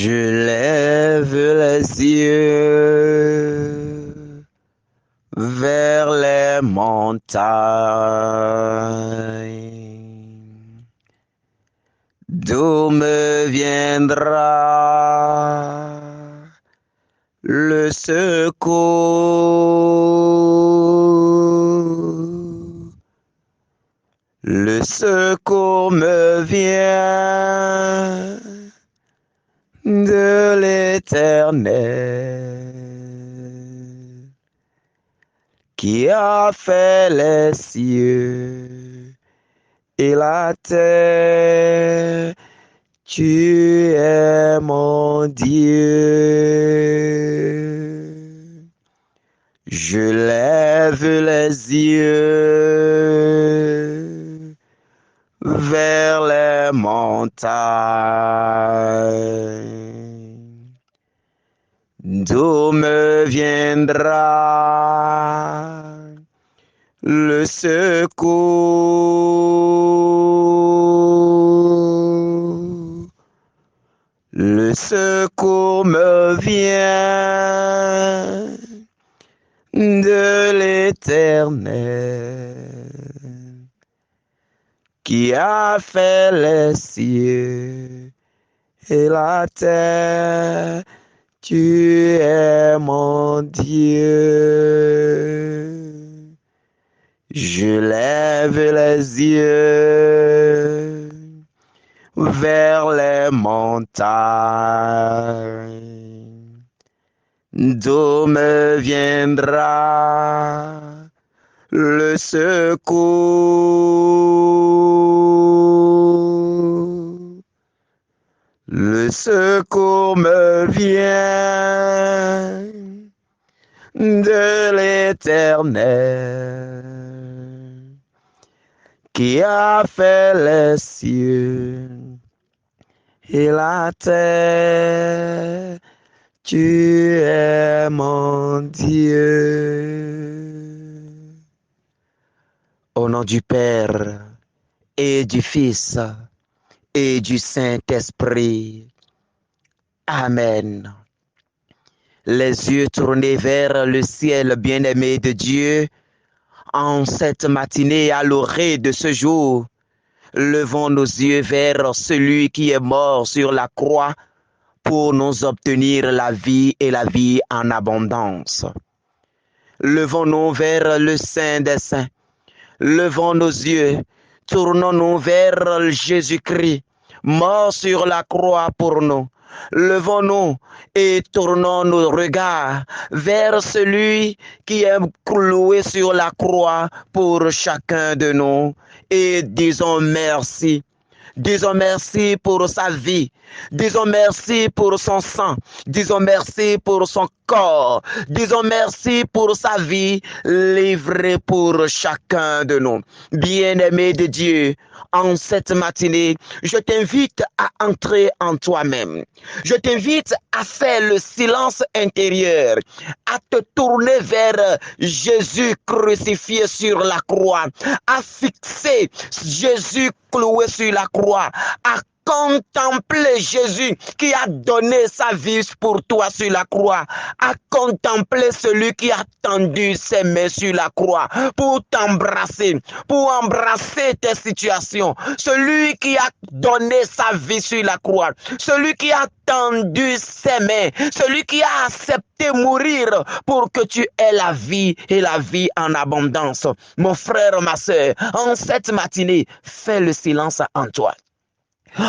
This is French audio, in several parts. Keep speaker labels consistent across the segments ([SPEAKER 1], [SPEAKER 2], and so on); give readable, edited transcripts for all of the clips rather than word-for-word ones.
[SPEAKER 1] Je lève les yeux vers les montagnes. D'où me viendra le secours? Le secours me vient de l'Éternel, qui a fait les cieux et la terre. Tu es mon Dieu. Je lève les yeux vers les montagnes. D'où me viendra le secours? Le secours me vient de l'Éternel, qui a fait les cieux et la terre. Tu es mon Dieu. Je lève les yeux vers les montagnes. D'où me viendra le secours? Le secours me vient de l'Éternel, qui a fait les cieux et la terre. Tu es mon Dieu. Au nom du Père et du Fils et du Saint-Esprit. Amen. Les yeux tournés vers le ciel bien-aimé de Dieu, en cette matinée à l'orée de ce jour, levons nos yeux vers celui qui est mort sur la croix pour nous obtenir la vie et la vie en abondance. Levons-nous vers le Saint des Saints. Levons nos yeux, tournons-nous vers Jésus-Christ, mort sur la croix pour nous. Levons-nous et tournons nos regards vers celui qui est cloué sur la croix pour chacun de nous et disons merci. Disons merci pour sa vie. Disons merci pour son sang. Disons merci pour son corps. Disons merci pour sa vie livrée pour chacun de nous. Bien-aimé de Dieu, en cette matinée, je t'invite à entrer en toi-même. Je t'invite à faire le silence intérieur, à te tourner vers Jésus crucifié sur la croix, à fixer Jésus cloué sur la croix, à contempler Jésus qui a donné sa vie pour toi sur la croix, à contempler celui qui a tendu ses mains sur la croix pour t'embrasser, pour embrasser tes situations, celui qui a donné sa vie sur la croix, celui qui a tendu ses mains, celui qui a accepté mourir pour que tu aies la vie et la vie en abondance. Mon frère, ma soeur, en cette matinée, fais le silence en toi.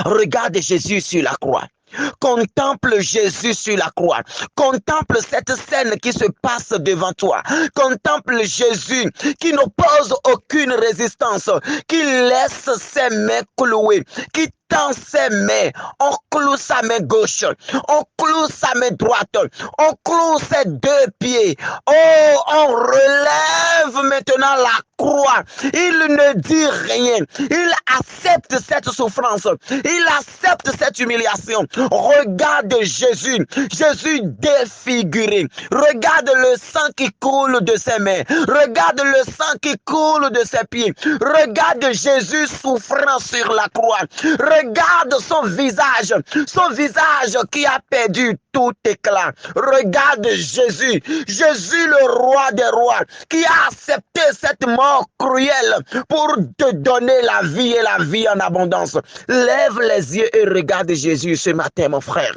[SPEAKER 1] Regarde Jésus sur la croix. Contemple Jésus sur la croix. Contemple cette scène qui se passe devant toi. Contemple Jésus qui n'oppose aucune résistance, qui laisse ses mains clouées, qui tend ses mains, on cloue sa main gauche, on cloue sa main droite, on cloue ses deux pieds. Oh, on relève maintenant la croix. Il ne dit rien. Il accepte cette souffrance. Il accepte cette humiliation Regarde Jésus, Jésus défiguré. Regarde le sang qui coule de ses mains. Regarde le sang qui coule de ses pieds. Regarde Jésus souffrant sur la croix. Regarde son visage qui a perdu tout éclat. Regarde Jésus, Jésus le roi des rois, qui a accepté cette mort cruelle pour te donner la vie et la vie en abondance. Lève les yeux et regarde Jésus ce matin, mon frère.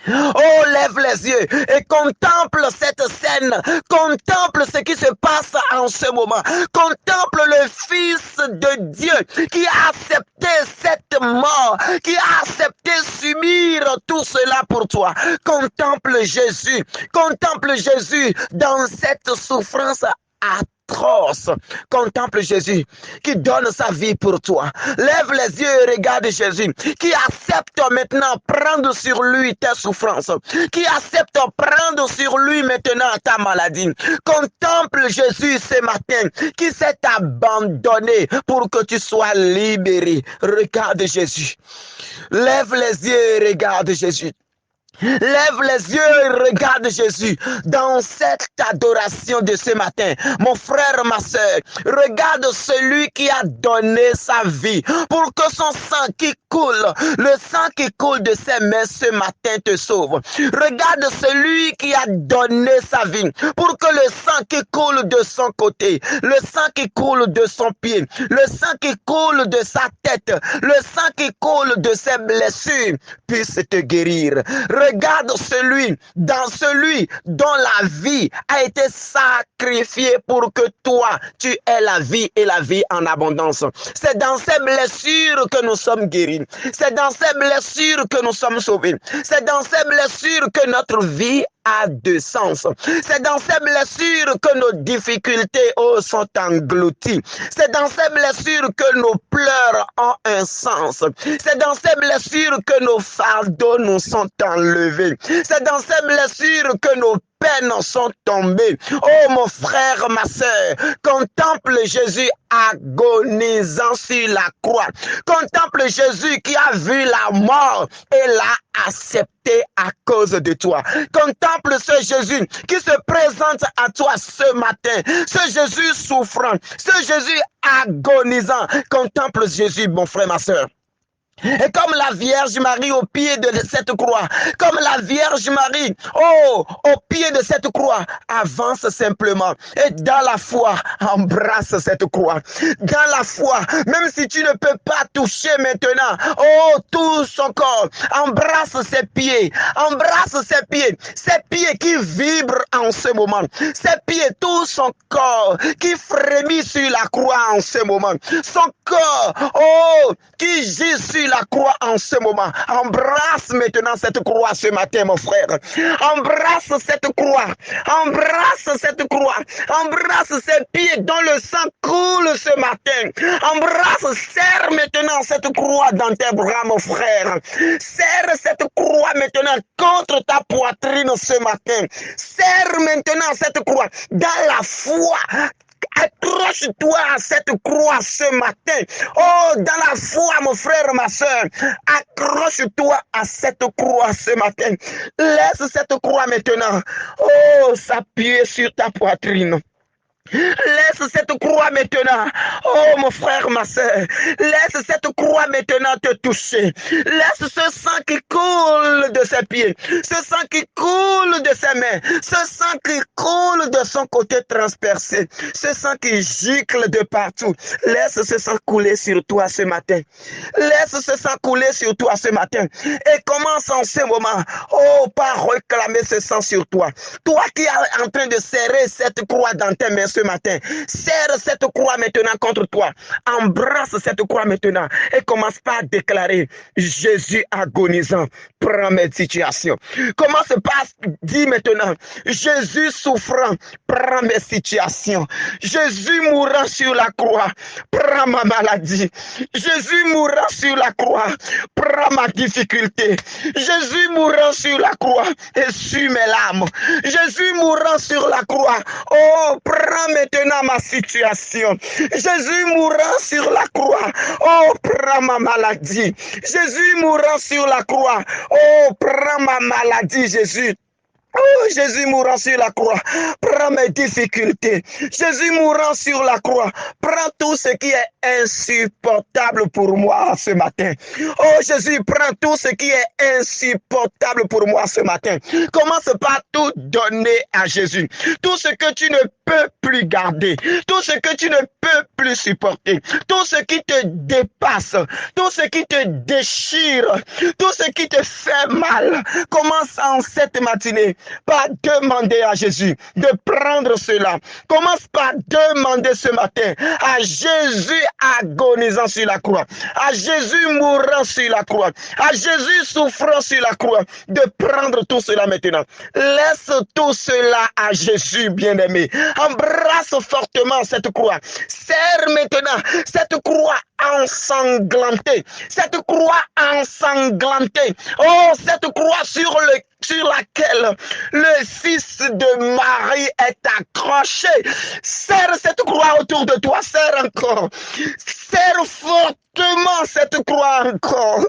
[SPEAKER 1] Oh, lève les yeux et contemple cette scène, contemple ce qui se passe en ce moment, contemple le Fils de Dieu qui a accepté cette mort, qui a accepté subir tout cela pour toi. Contemple Jésus dans cette souffrance atroce. Contemple Jésus qui donne sa vie pour toi. Lève les yeux et regarde Jésus qui accepte maintenant prendre sur lui tes souffrances, qui accepte prendre sur lui maintenant ta maladie. Contemple Jésus ce matin qui s'est abandonné pour que tu sois libéré. Regarde Jésus. Lève les yeux et regarde Jésus. Lève les yeux et regarde Jésus dans cette adoration de ce matin. Mon frère, ma soeur, regarde celui qui a donné sa vie pour que son sang qui coule, le sang qui coule de ses mains ce matin te sauve. Regarde celui qui a donné sa vie pour que le sang qui coule de son côté, le sang qui coule de son pied, le sang qui coule de sa tête, le sang qui coule de ses blessures puisse te guérir. Regarde celui dont la vie a été sacrifiée pour que toi, tu aies la vie et la vie en abondance. C'est dans ces blessures que nous sommes guéris. C'est dans ces blessures que nous sommes sauvés. C'est dans ces blessures que notre vie a de sens. C'est dans ces blessures que nos difficultés sont englouties. C'est dans ces blessures que nos pleurs ont un sens. C'est dans ces blessures que nos fardeaux nous sont enlevés. C'est dans ces blessures que nos peines sont tombées. Oh mon frère, ma soeur, contemple Jésus agonisant sur la croix. Contemple Jésus qui a vu la mort et l'a accepté à cause de toi. Contemple ce Jésus qui se présente à toi ce matin. Ce Jésus souffrant, ce Jésus agonisant. Contemple Jésus, mon frère, ma soeur. Et comme la Vierge Marie au pied de cette croix, comme la Vierge Marie, au pied de cette croix, avance simplement. Et dans la foi, embrasse cette croix. Dans la foi, même si tu ne peux pas toucher maintenant, tout son corps, embrasse ses pieds ses pieds qui vibrent en ce moment, ses pieds, tout son corps qui frémit sur la croix en ce moment, son corps, qui gît sur la croix en ce moment. Embrasse maintenant cette croix ce matin, mon frère. Embrasse cette croix. Embrasse cette croix. Embrasse ces pieds dont le sang coule ce matin. Embrasse, serre maintenant cette croix dans tes bras, mon frère. Serre cette croix maintenant contre ta poitrine ce matin. Serre maintenant cette croix dans la foi. Accroche-toi à cette croix ce matin. Dans la foi, mon frère, ma soeur. Accroche-toi à cette croix ce matin. Laisse cette croix maintenant. S'appuyer sur ta poitrine. Laisse cette croix maintenant. Oh mon frère, ma soeur. Laisse cette croix maintenant te toucher. Laisse ce sang qui coule de ses pieds. Ce sang qui coule de ses mains. Ce sang qui coule de son côté transpercé. Ce sang qui gicle de partout. Laisse ce sang couler sur toi ce matin. Laisse ce sang couler sur toi ce matin. Et commence en ce moment. Par réclamer ce sang sur toi. Toi qui es en train de serrer cette croix dans tes mains ce matin. Serre cette croix maintenant contre toi. Embrasse cette croix maintenant et commence par déclarer: Jésus agonisant, prends mes situations. Commence par dire maintenant: Jésus souffrant, prends mes situations. Jésus mourant sur la croix, prends ma maladie. Jésus mourant sur la croix, prends ma difficulté. Jésus mourant sur la croix, essuie mes larmes. Jésus mourant sur la croix, prends Prends maintenant ma situation. Jésus mourant sur la croix. Oh, prends ma maladie. Jésus mourant sur la croix. Oh, prends ma maladie, Jésus. Oh, Jésus mourant sur la croix, prends mes difficultés. Jésus mourant sur la croix, prends tout ce qui est insupportable pour moi ce matin. Oh, Jésus, prends tout ce qui est insupportable pour moi ce matin. Commence par tout donner à Jésus. Tout ce que tu ne peux plus garder, tout ce que tu ne peux plus supporter, tout ce qui te dépasse, tout ce qui te déchire, tout ce qui te fait mal. Commence en cette matinée par demander à Jésus de prendre cela. Commence par demander ce matin à Jésus agonisant sur la croix, à Jésus mourant sur la croix, à Jésus souffrant sur la croix, de prendre tout cela maintenant. Laisse tout cela à Jésus, bien-aimé. Embrasse fortement cette croix. Serre maintenant cette croix ensanglantée. Cette croix ensanglantée. Oh, cette croix sur laquelle le fils de Marie est accroché. Serre cette croix autour de toi. Serre encore. Serre fortement cette croix encore.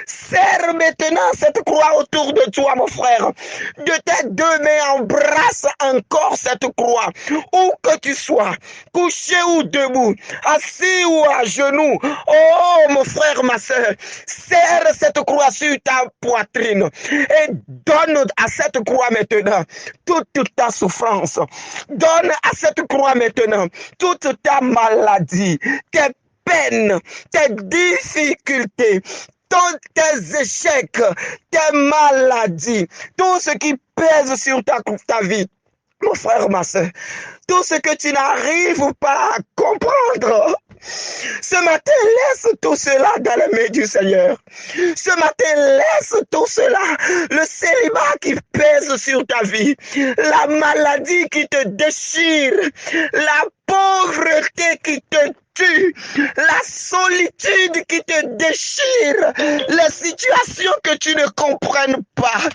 [SPEAKER 1] Serre maintenant cette croix autour de toi, mon frère. De tes deux mains, embrasse encore cette croix. Où que tu sois, couché ou debout, assis ou à genoux. Oh, mon frère, ma soeur, serre cette croix sur ta poitrine et donne à cette croix maintenant toute ta souffrance. Donne à cette croix maintenant toute ta maladie, tes peines, tes difficultés, tes échecs, tes maladies, tout ce qui pèse sur ta vie. Mon frère, ma soeur, tout ce que tu n'arrives pas à comprendre, ce matin, laisse tout cela dans les mains du Seigneur. Ce matin, laisse tout cela, le célibat qui pèse sur ta vie, la maladie qui te déchire, la pauvreté qui te tue, la solitude qui te déchire, les situations que tu ne comprennes pas,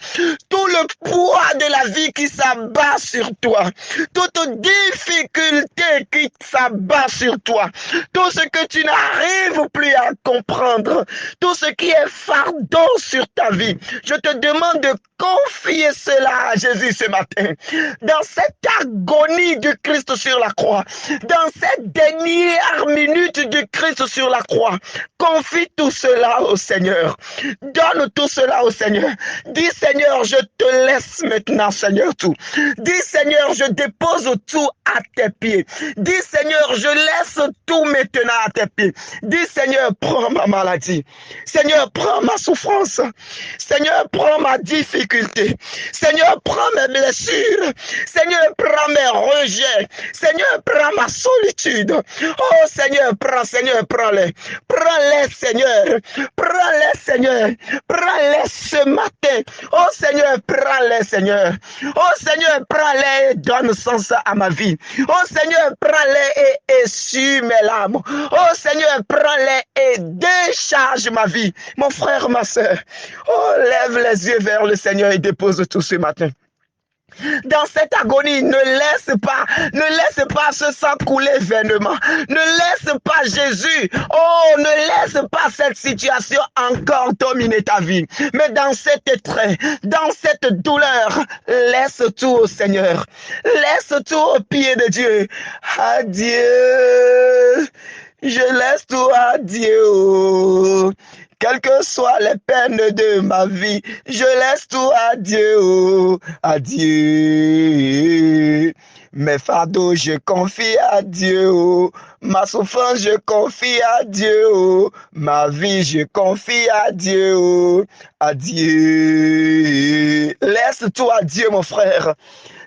[SPEAKER 1] tout le poids de la vie qui s'abat sur toi, toute difficulté qui s'abat sur toi, tout ce que tu n'arrives plus à comprendre, tout ce qui est fardeau sur ta vie. Je te demande de confier cela à Jésus ce matin. Dans cette agonie du Christ sur la croix, dans cette dernière minute du Christ sur la croix, confie tout cela au Seigneur. Donne tout cela au Seigneur. Dis, Seigneur, je te laisse maintenant, Seigneur, tout. Dis, Seigneur, je dépose tout à tes pieds. Dis, Seigneur, je laisse tout maintenant à tes pieds. Dis, Seigneur, prends ma maladie. Seigneur, prends ma souffrance. Seigneur, prends ma difficulté. Seigneur, prends mes blessures. Seigneur, prends mes rejets. Seigneur, prends ma solitude. Oh, Seigneur, prends-les. Prends-les, Seigneur. Prends-les, Seigneur. Prends-les ce matin. Oh, Seigneur, prends-les, Seigneur. Oh, Seigneur, prends-les et donne sens à ma vie. Oh, Seigneur, prends-les et essuie mes larmes. Oh, Seigneur, prends-les et décharge ma vie. Mon frère, ma soeur, oh, lève les yeux vers le Seigneur et dépose tout ce matin. Dans cette agonie, ne laisse pas ce sang couler vainement. Ne laisse pas Jésus, oh, ne laisse pas cette situation encore dominer ta vie. Mais dans cet étreint, dans cette douleur, laisse tout au Seigneur. Laisse tout au pied de Dieu. Adieu. Je laisse tout à Dieu. Quelles que soient les peines de ma vie, je laisse tout à Dieu, à Dieu. Mes fardeaux, je confie à Dieu. Ma souffrance, je confie à Dieu. Ma vie, je confie à Dieu. À Dieu. Laisse tout à Dieu, mon frère.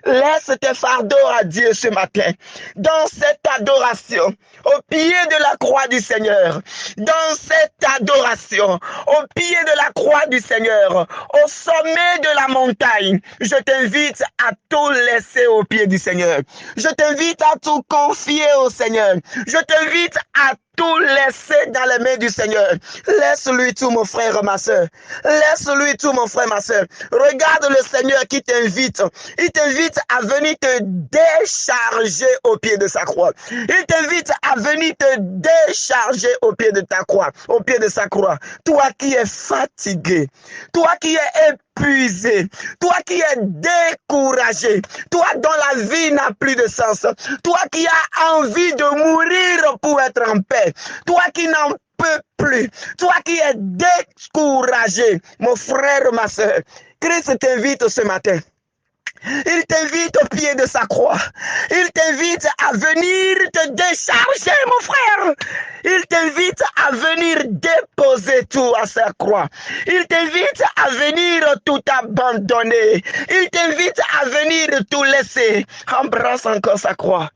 [SPEAKER 1] Laisse tes fardeaux à Dieu ce matin. Dans cette adoration, au pied de la croix du Seigneur. Dans cette adoration, au pied de la croix du Seigneur, au sommet de la montagne, je t'invite à tout laisser au pied du Seigneur. Je t'invite à tout confier au Seigneur. Je t'invite à tout laisser dans les mains du Seigneur. Laisse-lui tout, mon frère, ma soeur. Laisse-lui tout, mon frère, ma soeur. Regarde le Seigneur qui t'invite. Il t'invite à venir te décharger au pied de sa croix. Il t'invite à venir te décharger au pied de ta croix, au pied de sa croix. Toi qui es fatigué, toi qui es épuisé, toi qui es découragé, toi dont la vie n'a plus de sens, toi qui as envie de mourir pour être en paix, toi qui n'en peux plus, toi qui es découragé, mon frère, ma soeur, Christ t'invite ce matin. Il t'invite au pied de sa croix. Il t'invite à venir te décharger, mon frère. Il t'invite à venir déposer tout à sa croix. Il t'invite à venir tout abandonner. Il t'invite à venir tout laisser. Embrasse encore sa croix.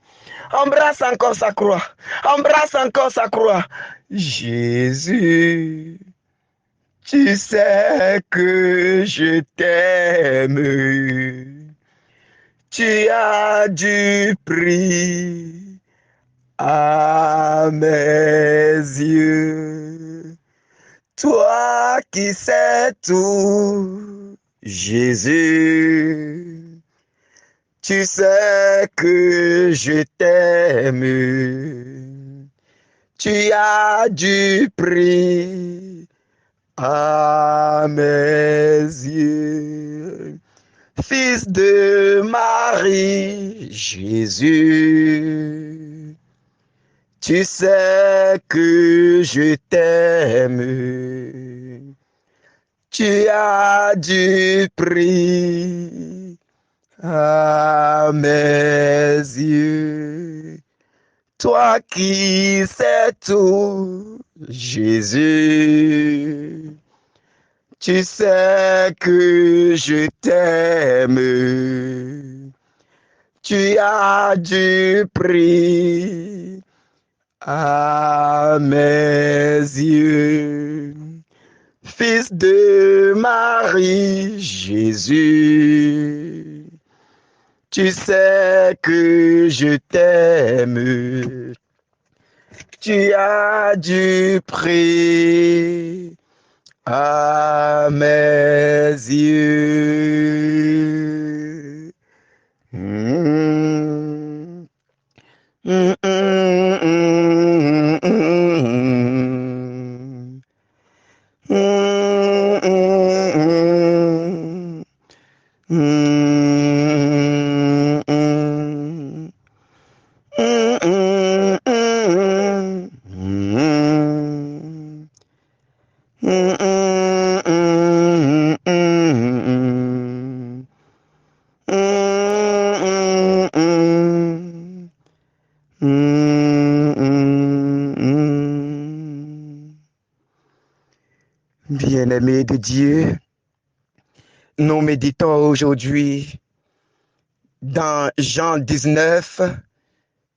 [SPEAKER 1] Embrasse encore sa croix. Embrasse encore sa croix. Jésus, tu sais que je t'aime. Tu as du prix à mes yeux. Toi qui sais tout, Jésus, tu sais que je t'aime. Tu as du prix à mes yeux. Fils de Marie, Jésus, tu sais que je t'aime. Tu as du prix à mes yeux. Toi qui sais tout, Jésus, tu sais que je t'aime. Tu as du prix à mes yeux. Fils de Marie, Jésus, tu sais que je t'aime. Tu as du prix à mes yeux. Bien-aimés de Dieu, nous méditons aujourd'hui dans Jean 19,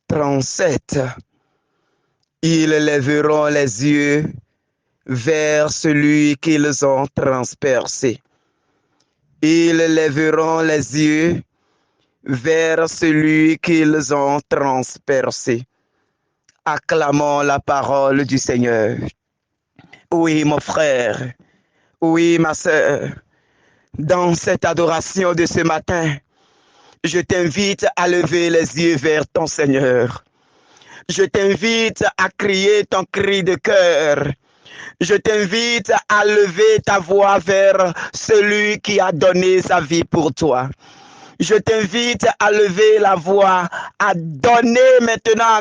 [SPEAKER 1] 37. Ils lèveront les yeux vers celui qu'ils ont transpercé. Ils lèveront les yeux vers celui qu'ils ont transpercé. Acclamons la parole du Seigneur. Oui, mon frère, oui, ma sœur, dans cette adoration de ce matin, je t'invite à lever les yeux vers ton Seigneur. Je t'invite à crier ton cri de cœur. Je t'invite à lever ta voix vers celui qui a donné sa vie pour toi. Je t'invite à lever la voix, à donner maintenant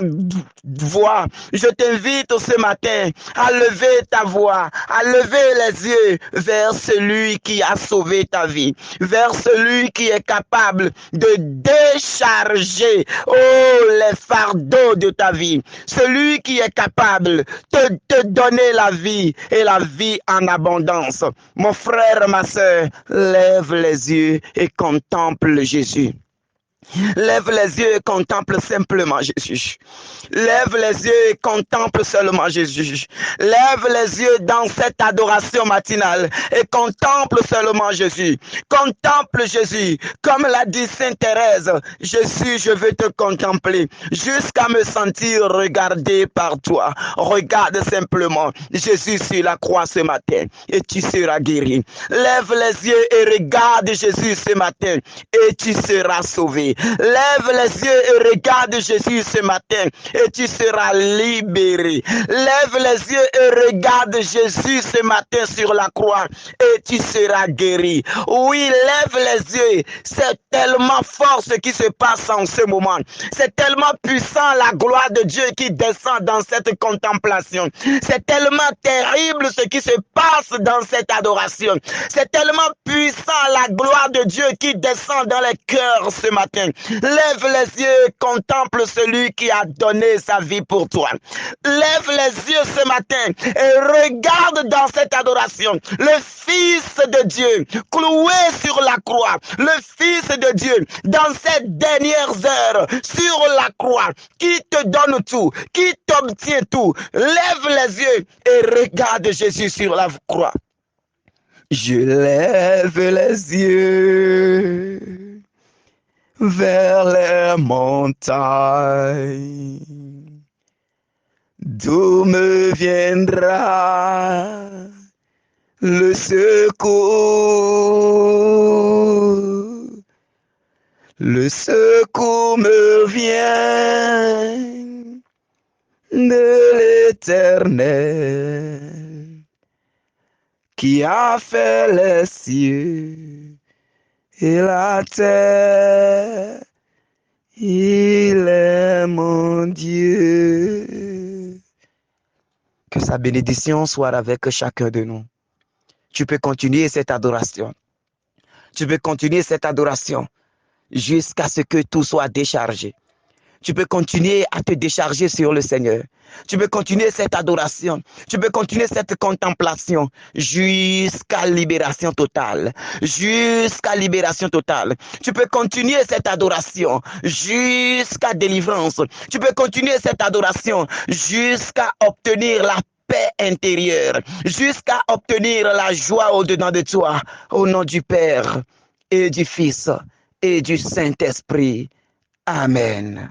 [SPEAKER 1] voix. Je t'invite ce matin à lever ta voix, à lever les yeux vers celui qui a sauvé ta vie, vers celui qui est capable de décharger les fardeaux de ta vie, celui qui est capable de te donner la vie et la vie en abondance. Mon frère, ma soeur, lève les yeux et contemple Jésus. Lève les yeux et contemple simplement Jésus. Lève les yeux et contemple seulement Jésus. Lève les yeux dans cette adoration matinale et contemple seulement Jésus. Contemple Jésus. Comme l'a dit Sainte Thérèse, Jésus, je veux te contempler jusqu'à me sentir regardé par toi. Regarde simplement Jésus sur la croix ce matin et tu seras guéri. Lève les yeux et regarde Jésus ce matin et tu seras sauvé. Lève les yeux et regarde Jésus ce matin et tu seras libéré. Lève les yeux et regarde Jésus ce matin sur la croix et tu seras guéri. Oui, lève les yeux. C'est tellement fort ce qui se passe en ce moment. C'est tellement puissant la gloire de Dieu qui descend dans cette contemplation. C'est tellement terrible ce qui se passe dans cette adoration. C'est tellement puissant la gloire de Dieu qui descend dans les cœurs ce matin. Lève les yeux, contemple celui qui a donné sa vie pour toi. Lève les yeux ce matin et regarde dans cette adoration le Fils de Dieu cloué sur la croix. Le Fils de Dieu dans ces dernières heures sur la croix qui te donne tout, qui t'obtient tout. Lève les yeux et regarde Jésus sur la croix. Je lève les yeux vers les montagnes, d'où me viendra le secours. Le secours me vient de l'Éternel qui a fait les cieux et la terre. Il est mon Dieu. Que sa bénédiction soit avec chacun de nous. Tu peux continuer cette adoration. Tu peux continuer cette adoration jusqu'à ce que tout soit déchargé. Tu peux continuer à te décharger sur le Seigneur. Tu peux continuer cette adoration. Tu peux continuer cette contemplation jusqu'à libération totale. Jusqu'à libération totale. Tu peux continuer cette adoration jusqu'à délivrance. Tu peux continuer cette adoration jusqu'à obtenir la paix intérieure. Jusqu'à obtenir la joie au-dedans de toi. Au nom du Père et du Fils et du Saint-Esprit. Amen.